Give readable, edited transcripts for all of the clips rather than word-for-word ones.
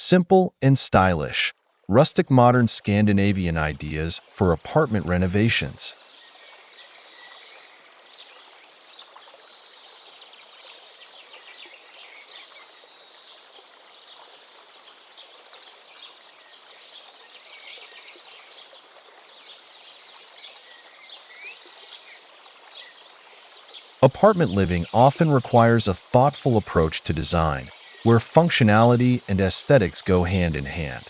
Simple and stylish, rustic modern Scandinavian ideas for apartment renovations. Apartment living often requires a thoughtful approach to design, where functionality and aesthetics go hand in hand.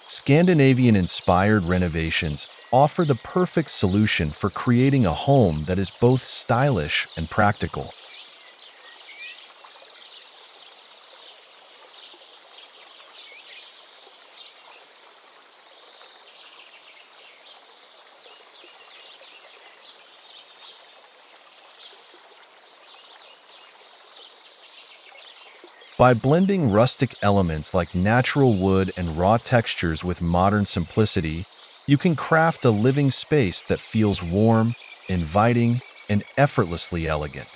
Scandinavian-inspired renovations offer the perfect solution for creating a home that is both stylish and practical. By blending rustic elements like natural wood and raw textures with modern simplicity, you can craft a living space that feels warm, inviting, and effortlessly elegant.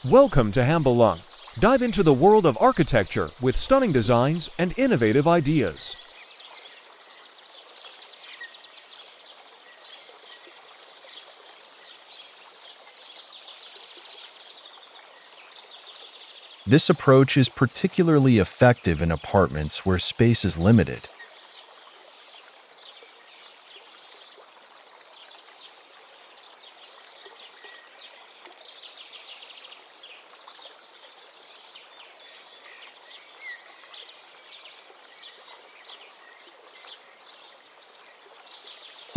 Welcome to Hambelung. Dive into the world of architecture with stunning designs and innovative ideas. This approach is particularly effective in apartments where space is limited.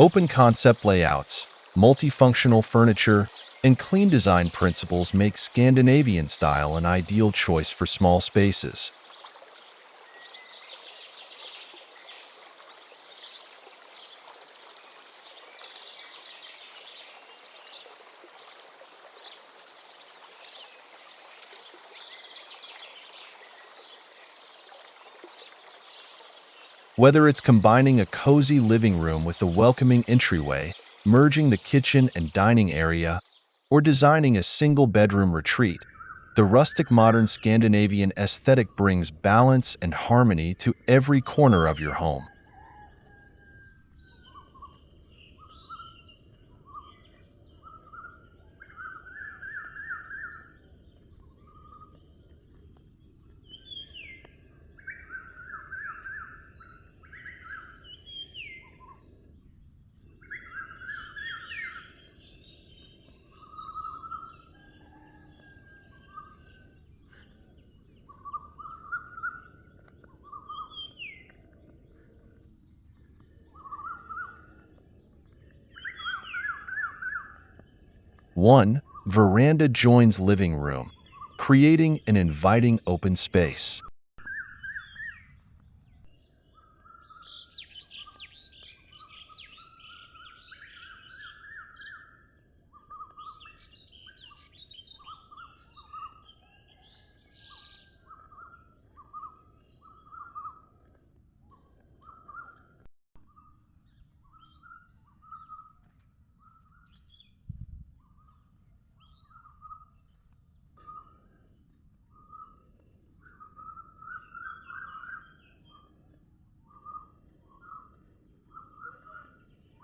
Open concept layouts, multifunctional furniture, and clean design principles make Scandinavian style an ideal choice for small spaces. Whether it's combining a cozy living room with a welcoming entryway, merging the kitchen and dining area, or designing a single bedroom retreat, the rustic modern Scandinavian aesthetic brings balance and harmony to every corner of your home. One veranda joins living room, creating an inviting open space.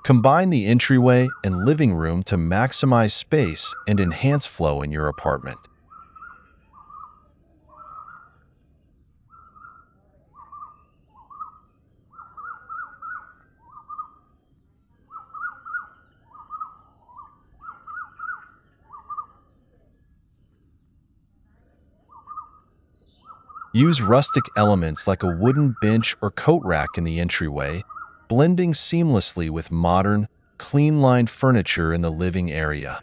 Combine the entryway and living room to maximize space and enhance flow in your apartment. Use rustic elements like a wooden bench or coat rack in the entryway, blending seamlessly with modern, clean-lined furniture in the living area.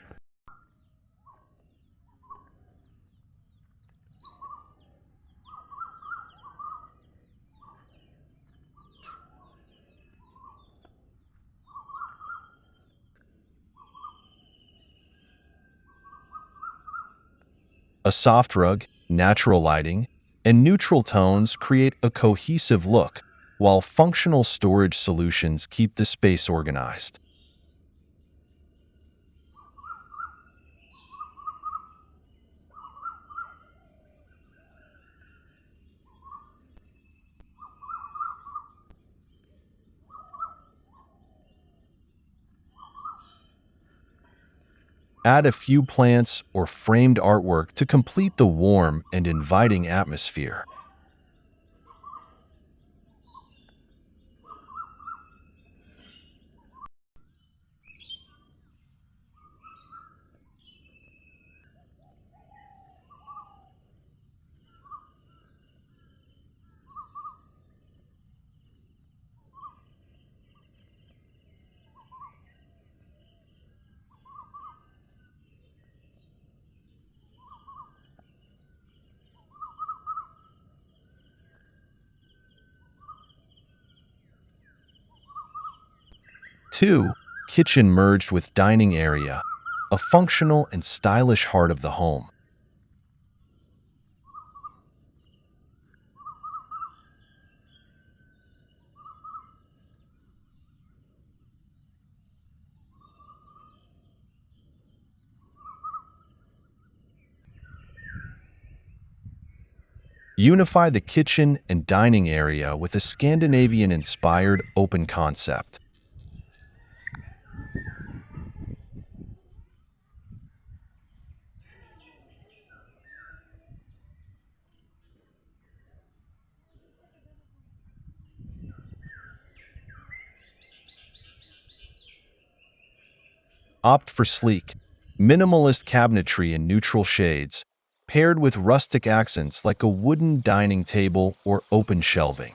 A soft rug, natural lighting, and neutral tones create a cohesive look, while functional storage solutions keep the space organized. 'Add a few plants or framed artwork to complete the warm and inviting atmosphere. 2. Kitchen merged with dining area, a functional and stylish heart of the home. Unify the kitchen and dining area with a Scandinavian-inspired open concept. Opt for sleek, minimalist cabinetry in neutral shades, paired with rustic accents like a wooden dining table or open shelving.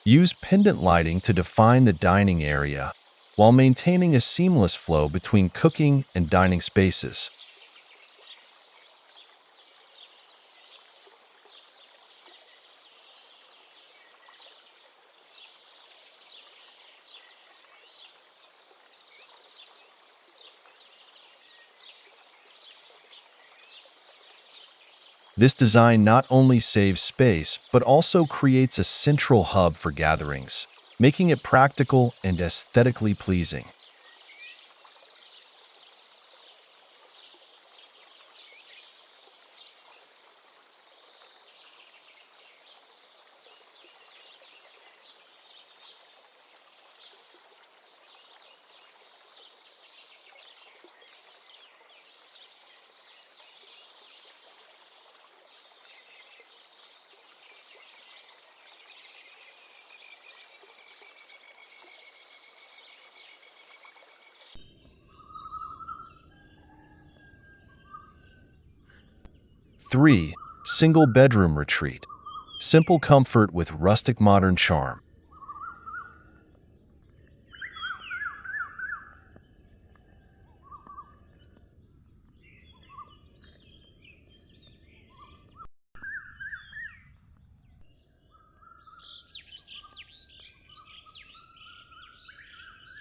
Use pendant lighting to define the dining area while maintaining a seamless flow between cooking and dining spaces. This design not only saves space, but also creates a central hub for gatherings, making it practical and aesthetically pleasing. Three, single bedroom retreat. Simple comfort with rustic modern charm.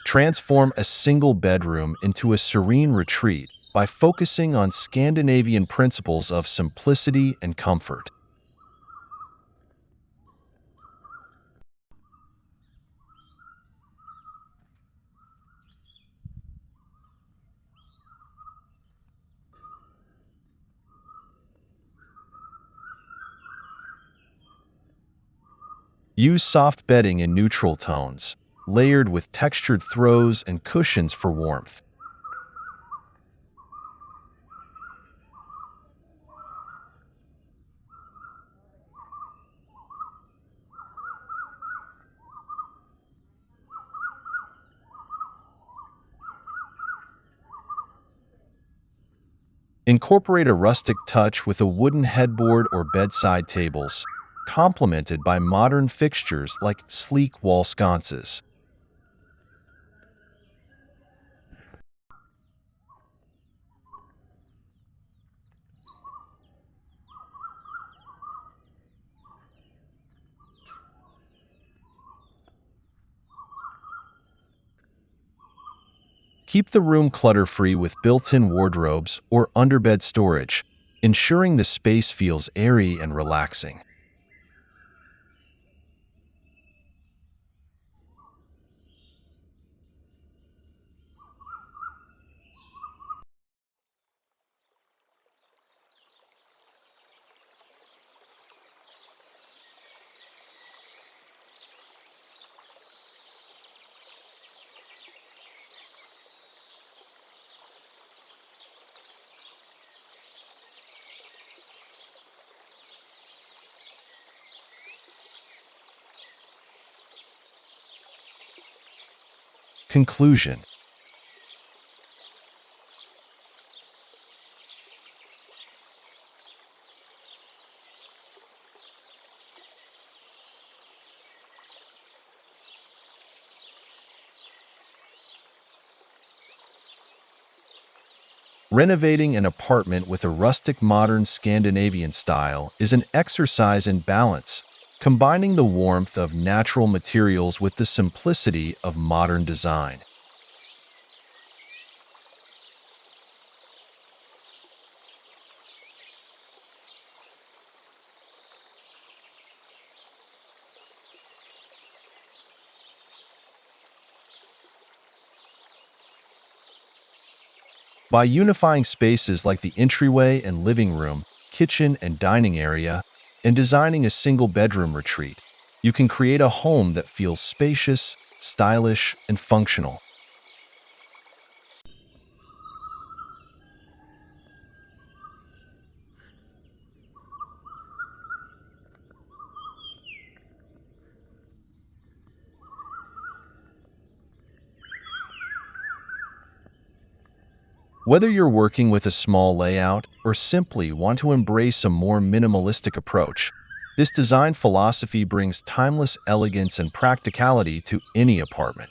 Transform a single bedroom into a serene retreat by focusing on Scandinavian principles of simplicity and comfort. Use soft bedding in neutral tones, layered with textured throws and cushions for warmth. Incorporate a rustic touch with a wooden headboard or bedside tables, complemented by modern fixtures like sleek wall sconces. Keep the room clutter-free with built-in wardrobes or underbed storage, ensuring the space feels airy and relaxing. Conclusion. Renovating an apartment with a rustic modern Scandinavian style is an exercise in balance, combining the warmth of natural materials with the simplicity of modern design. By unifying spaces like the entryway and living room, kitchen and dining area, and designing a single bedroom retreat, you can create a home that feels spacious, stylish, and functional. Whether you're working with a small layout or simply want to embrace a more minimalistic approach, this design philosophy brings timeless elegance and practicality to any apartment.